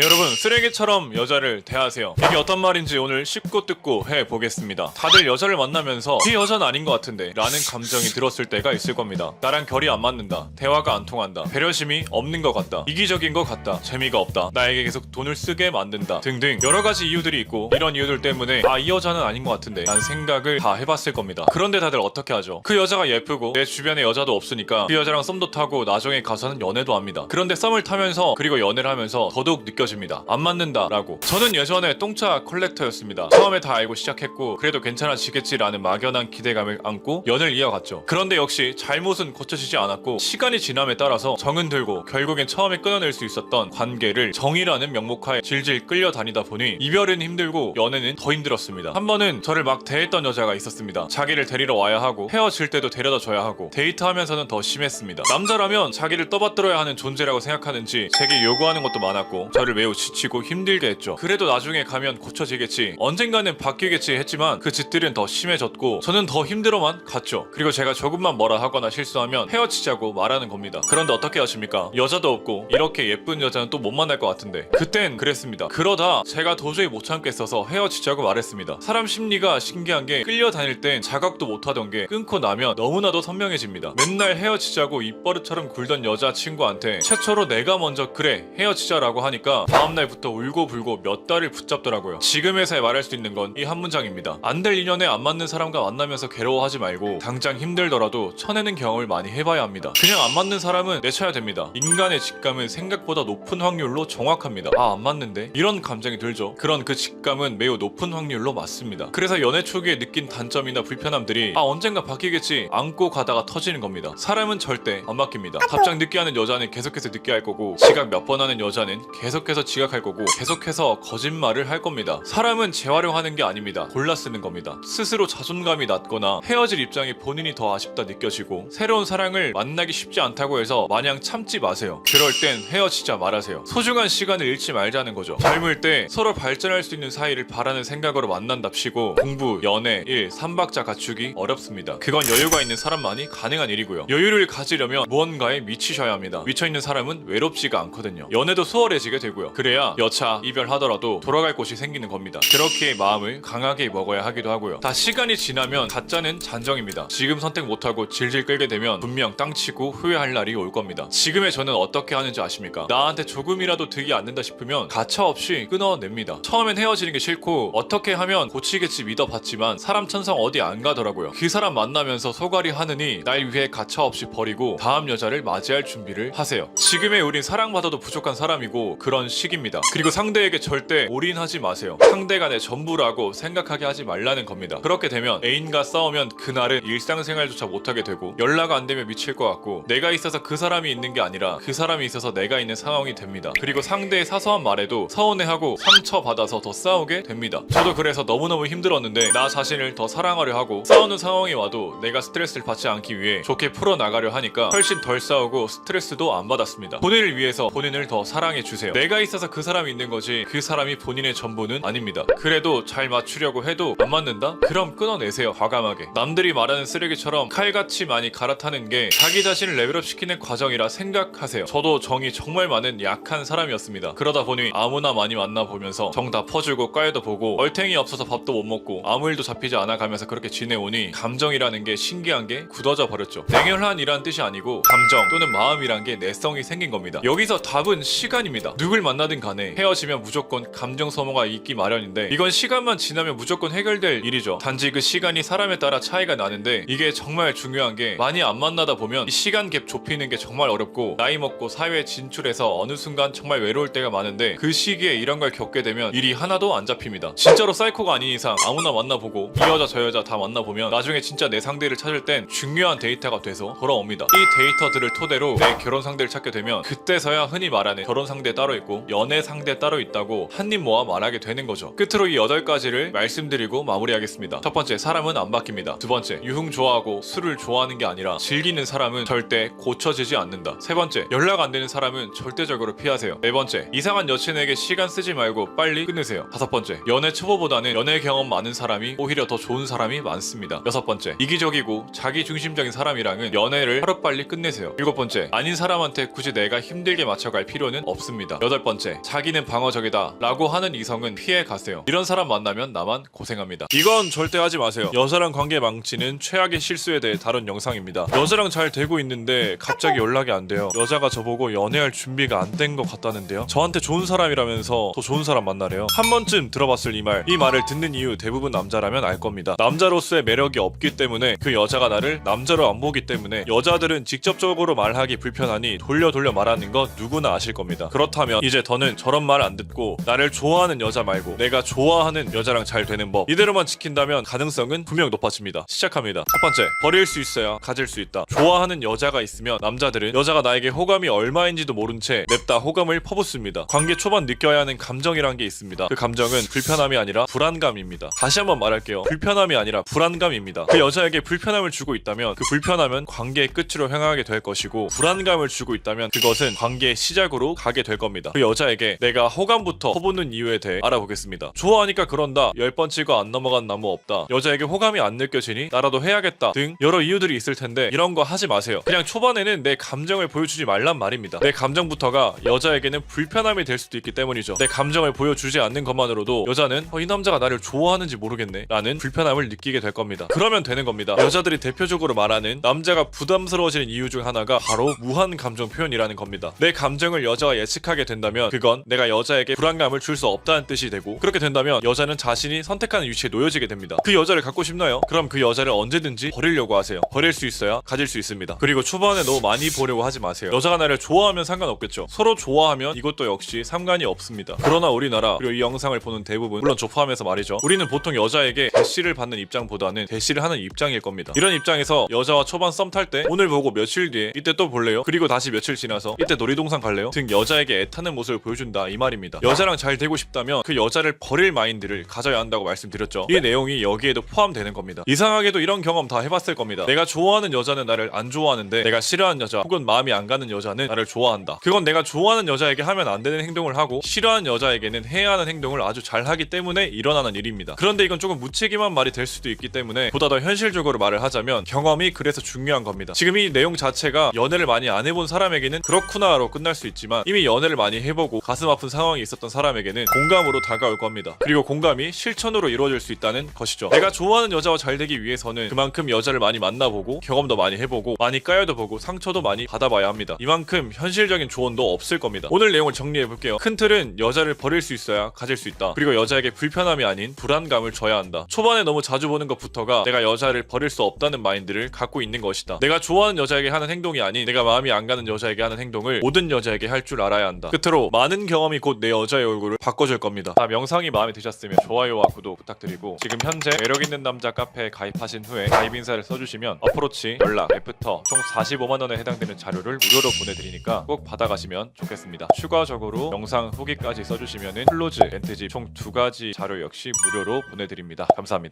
여러분, 쓰레기처럼 여자를 대하세요. 이게 어떤 말인지 오늘 씹고 뜯고 해보겠습니다. 다들 여자를 만나면서 이 여자는 아닌 것 같은데 라는 감정이 들었을 때가 있을 겁니다. 나랑 결이 안 맞는다, 대화가 안 통한다, 배려심이 없는 것 같다, 이기적인 것 같다, 재미가 없다, 나에게 계속 돈을 쓰게 만든다 등등 여러가지 이유들이 있고, 이런 이유들 때문에 이 여자는 아닌 것 같은데 라는 생각을 다 해봤을 겁니다. 그런데 다들 어떻게 하죠? 그 여자가 예쁘고 내 주변에 여자도 없으니까 그 여자랑 썸도 타고 나중에 가서는 연애도 합니다. 그런데 썸을 타면서 그리고 연애를 하면서 더더욱 느껴집니다. 안 맞는다 라고. 저는 예전에 똥차 컬렉터였습니다. 처음에 다 알고 시작했고 그래도 괜찮아지겠지라는 막연한 기대감을 안고 연애를 이어갔죠. 그런데 역시 잘못은 고쳐지지 않았고, 시간이 지남에 따라서 정은 들고 결국엔 처음에 끊어낼 수 있었던 관계를 정이라는 명목하에 질질 끌려다니다 보니 이별은 힘들고 연애는 더 힘들었습니다. 한 번은 저를 막 대했던 여자가 있었습니다. 자기를 데리러 와야 하고 헤어질 때도 데려다 줘야 하고 데이트하면서는 더 심했습니다. 남자라면 자기를 떠받들어야 하는 존재라고 생각하는지 제게 요구하는 것도 많았고 저를 매우 지치고 힘들게 했죠. 그래도 나중에 가면 고쳐지겠지, 언젠가는 바뀌겠지 했지만 그 짓들은 더 심해졌고 저는 더 힘들어만 갔죠. 그리고 제가 조금만 뭐라 하거나 실수하면 헤어지자고 말하는 겁니다. 그런데 어떻게 하십니까? 여자도 없고 이렇게 예쁜 여자는 또 못 만날 것 같은데. 그땐 그랬습니다. 그러다 제가 도저히 못 참겠어서 헤어지자고 말했습니다. 사람 심리가 신기한 게, 끌려다닐 땐 자각도 못하던 게 끊고 나면 너무나도 선명해집니다. 맨날 헤어지자고 입버릇처럼 굴던 여자친구한테 최초로 내가 먼저 그래 헤어지자라고 하니까 다음날부터 울고불고 몇 달을 붙잡더라고요. 지금에서야 말할 수 있는 건 이 한 문장입니다. 안 될 인연에 안 맞는 사람과 만나면서 괴로워하지 말고 당장 힘들더라도 쳐내는 경험을 많이 해봐야 합니다. 그냥 안 맞는 사람은 내쳐야 됩니다. 인간의 직감은 생각보다 높은 확률로 정확합니다. 안 맞는데? 이런 감정이 들죠. 그런 그 직감은 매우 높은 확률로 맞습니다. 그래서 연애 초기에 느낀 단점이나 불편함들이 언젠가 바뀌겠지 안고 가다가 터지는 겁니다. 사람은 절대 안 바뀝니다. 답장 늦게 하는 여자는 계속해서 늦게 할 거고, 지각 몇 번 하는 여자는 계속해서 지각할 거고, 계속해서 거짓말을 할 겁니다. 사람은 재활용하는 게 아닙니다. 골라 쓰는 겁니다. 스스로 자존감이 낮거나 헤어질 입장이 본인이 더 아쉽다 느껴지고 새로운 사랑을 만나기 쉽지 않다고 해서 마냥 참지 마세요. 그럴 땐 헤어지자 말하세요. 소중한 시간을 잃지 말자는 거죠. 젊을 때 서로 발전할 수 있는 사이를 바라는 생각으로 만난답시고 공부, 연애, 일, 삼박자 갖추기 어렵습니다. 그건 여유가 있는 사람만이 가능한 일이고요. 여유를 가지려면 무언가에 미치셔야 합니다. 미쳐있는 사람은 외롭지가 않거든요. 연애도 수월해지게 되고요. 그래야 여차 이별하더라도 돌아갈 곳이 생기는 겁니다. 그렇게 마음을 강하게 먹어야 하기도 하고요. 다 시간이 지나면 가짜는 잔정입니다. 지금 선택 못하고 질질 끌게 되면 분명 땅치고 후회할 날이 올 겁니다. 지금의 저는 어떻게 하는지 아십니까? 나한테 조금이라도 득이 안 된다 싶으면 가차없이 끊어냅니다. 처음엔 헤어지는 게 싫고 어떻게 하면 고치겠지 믿어봤지만 사람 천성 어디 안 가더라고요. 그 사람 만나면서 소갈이 하느니 날 위해 가차없이 버리고 다음 여자를 맞이할 준비를 하세요. 지금의 우린 사랑받아도 부족한 사람이고 그런 시기입니다. 그리고 상대에게 절대 올인하지 마세요. 상대가 내 전부라고 생각하게 하지 말라는 겁니다. 그렇게 되면 애인과 싸우면 그날은 일상생활조차 못하게 되고, 연락 안 되면 미칠 것 같고, 내가 있어서 그 사람이 있는 게 아니라 그 사람이 있어서 내가 있는 상황이 됩니다. 그리고 상대의 사소한 말에도 서운해하고 상처받아서 더 싸우게 됩니다. 저도 그래서 너무너무 힘들었는데 나 자신을 더 사랑하려 하고, 싸우는 상황이 와도 내가 스트레스를 받지 않기 위해 좋게 풀어나가려 하니까 훨씬 덜 싸우고 스트레스도 안 받았습니다. 본인을 위해서 본인을 더 사랑해주세요. 내가 있어서 그 사람이 있는 거지 그 사람이 본인의 전부는 아닙니다. 그래도 잘 맞추려고 해도 안 맞는다? 그럼 끊어내세요. 과감하게. 남들이 말하는 쓰레기처럼 칼같이 많이 갈아타는 게 자기 자신을 레벨업 시키는 과정이라 생각하세요. 저도 정이 정말 많은 약한 사람이었습니다. 그러다 보니 아무나 많이 만나보면서 정 다 퍼주고 까여도 보고 얼탱이 없어서 밥도 못 먹고 아무 일도 잡히지 않아 가면서 그렇게 지내오니 감정이라는 게 신기한 게 굳어져 버렸죠. 냉혈한이란 뜻이 아니고 감정 또는 마음이란 게 내성이 생긴 겁니다. 여기서 답은 시간입니다. 누굴 만나든 간에 헤어지면 무조건 감정 소모가 있기 마련인데 이건 시간만 지나면 무조건 해결될 일이죠. 단지 그 시간이 사람에 따라 차이가 나는데, 이게 정말 중요한 게 많이 안 만나다 보면 이 시간 갭 좁히는 게 정말 어렵고, 나이 먹고 사회에 진출해서 어느 순간 정말 외로울 때가 많은데 그 시기에 이런 걸 겪게 되면 일이 하나도 안 잡힙니다. 진짜로 사이코가 아닌 이상 아무나 만나보고 이 여자 저 여자 다 만나보면 나중에 진짜 내 상대를 찾을 땐 중요한 데이터가 돼서 돌아옵니다. 이 데이터들을 토대로 내 결혼 상대를 찾게 되면 그때서야 흔히 말하는 결혼 상대 따로 있고 연애 상대 따로 있다고 한입 모아 말하게 되는 거죠. 끝으로 이 8가지를 말씀드리고 마무리하겠습니다. 첫 번째, 사람은 안 바뀝니다. 두 번째, 유흥 좋아하고 술을 좋아하는 게 아니라 즐기는 사람은 절대 고쳐지지 않는다. 세 번째, 연락 안 되는 사람은 절대적으로 피하세요. 네 번째, 이상한 여친에게 시간 쓰지 말고 빨리 끊으세요. 다섯 번째, 연애 초보보다는 연애 경험 많은 사람이 오히려 더 좋은 사람이 많습니다. 여섯 번째, 이기적이고 자기 중심적인 사람이랑은 연애를 하루빨리 끝내세요. 일곱 번째, 아닌 사람한테 굳이 내가 힘들게 맞춰갈 필요는 없습니다. 여덟 번째, 번째, 자기는 방어적이다 라고 하는 이성은 피해 가세요. 이런 사람 만나면 나만 고생합니다. 이건 절대 하지 마세요. 여자랑 관계 망치는 최악의 실수에 대해 다룬 영상입니다. 여자랑 잘 되고 있는데 갑자기 연락이 안 돼요. 여자가 저보고 연애할 준비가 안 된 것 같다는데요. 저한테 좋은 사람이라면서 더 좋은 사람 만나래요. 한 번쯤 들어봤을 이 말을 듣는 이유 대부분 남자라면 알 겁니다. 남자로서의 매력이 없기 때문에, 그 여자가 나를 남자로 안 보기 때문에 여자들은 직접적으로 말하기 불편하니 돌려 말하는 거 누구나 아실 겁니다. 그렇다면 이제 더는 저런 말 안 듣고 나를 좋아하는 여자 말고 내가 좋아하는 여자랑 잘 되는 법, 이대로만 지킨다면 가능성은 분명 높아집니다. 시작합니다. 첫 번째, 버릴 수 있어야 가질 수 있다. 좋아하는 여자가 있으면 남자들은 여자가 나에게 호감이 얼마인지도 모른 채 냅다 호감을 퍼붓습니다. 관계 초반 느껴야 하는 감정이란 게 있습니다. 그 감정은 불편함이 아니라 불안감입니다. 다시 한번 말할게요. 불편함이 아니라 불안감입니다. 그 여자에게 불편함을 주고 있다면 그 불편함은 관계의 끝으로 향하게 될 것이고, 불안감을 주고 있다면 그것은 관계의 시작으로 가게 될 겁니다. 그 여자에게 내가 호감부터 퍼붓는 이유에 대해 알아보겠습니다. 좋아하니까 그런다, 10번 치고 안 넘어간 나무 없다, 여자에게 호감이 안 느껴지니 나라도 해야겠다 등 여러 이유들이 있을 텐데 이런 거 하지 마세요. 그냥 초반에는 내 감정을 보여주지 말란 말입니다. 내 감정부터가 여자에게는 불편함이 될 수도 있기 때문이죠. 내 감정을 보여주지 않는 것만으로도 여자는 이 남자가 나를 좋아하는지 모르겠네 라는 불편함을 느끼게 될 겁니다. 그러면 되는 겁니다. 여자들이 대표적으로 말하는 남자가 부담스러워지는 이유 중 하나가 바로 무한 감정 표현이라는 겁니다. 내 감정을 여자가 예측하게 된다면 그건 내가 여자에게 불안감을 줄 수 없다는 뜻이 되고, 그렇게 된다면 여자는 자신이 선택하는 위치에 놓여지게 됩니다. 그 여자를 갖고 싶나요? 그럼 그 여자를 언제든지 버리려고 하세요. 버릴 수 있어야 가질 수 있습니다. 그리고 초반에 너무 많이 보려고 하지 마세요. 여자가 나를 좋아하면 상관없겠죠. 서로 좋아하면 이것도 역시 상관이 없습니다. 그러나 우리나라, 그리고 이 영상을 보는 대부분, 물론 저 포함해서 말이죠, 우리는 보통 여자에게 대시를 받는 입장보다는 대시를 하는 입장일 겁니다. 이런 입장에서 여자와 초반 썸 탈 때 오늘 보고 며칠 뒤에 이때 또 볼래요? 그리고 다시 며칠 지나서 이때 놀이동산 갈래요? 등 여자에게 애타는 모습을 보여준다 이 말입니다. 여자랑 잘 되고 싶다면 그 여자를 버릴 마인드를 가져야 한다고 말씀드렸죠. 이 내용이 여기에도 포함되는 겁니다. 이상하게도 이런 경험 다 해봤을 겁니다. 내가 좋아하는 여자는 나를 안 좋아하는데 내가 싫어하는 여자 혹은 마음이 안 가는 여자는 나를 좋아한다. 그건 내가 좋아하는 여자에게 하면 안 되는 행동을 하고 싫어하는 여자에게는 해야 하는 행동을 아주 잘 하기 때문에 일어나는 일입니다. 그런데 이건 조금 무책임한 말이 될 수도 있기 때문에 보다 더 현실적으로 말을 하자면 경험이 그래서 중요한 겁니다. 지금 이 내용 자체가 연애를 많이 안 해본 사람에게는 그렇구나로 끝날 수 있지만, 이미 연애를 많이 해보고 가슴 아픈 상황이 있었던 사람에게는 공감으로 다가올 겁니다. 그리고 공감이 실천으로 이루어질 수 있다는 것이죠. 내가 좋아하는 여자와 잘 되기 위해서는 그만큼 여자를 많이 만나보고 경험도 많이 해보고 많이 까여도 보고 상처도 많이 받아봐야 합니다. 이만큼 현실적인 조언도 없을 겁니다. 오늘 내용을 정리해볼게요. 큰 틀은 여자를 버릴 수 있어야 가질 수 있다. 그리고 여자에게 불편함이 아닌 불안감을 줘야 한다. 초반에 너무 자주 보는 것부터가 내가 여자를 버릴 수 없다는 마인드를 갖고 있는 것이다. 내가 좋아하는 여자에게 하는 행동이 아닌 내가 마음이 안 가는 여자에게 하는 행동을 모든 여자에게 할 줄 알아야 한다. 끝으로 많은 경험이 곧 내 여자의 얼굴을 바꿔줄 겁니다. 다음 영상이 마음에 드셨으면 좋아요와 구독 부탁드리고, 지금 현재 매력있는 남자 카페에 가입하신 후에 가입 인사를 써주시면 어프로치, 연락, 애프터 총 45만원에 해당되는 자료를 무료로 보내드리니까 꼭 받아가시면 좋겠습니다. 추가적으로 영상 후기까지 써주시면은 클로즈, 멘트집 총 2가지 자료 역시 무료로 보내드립니다. 감사합니다.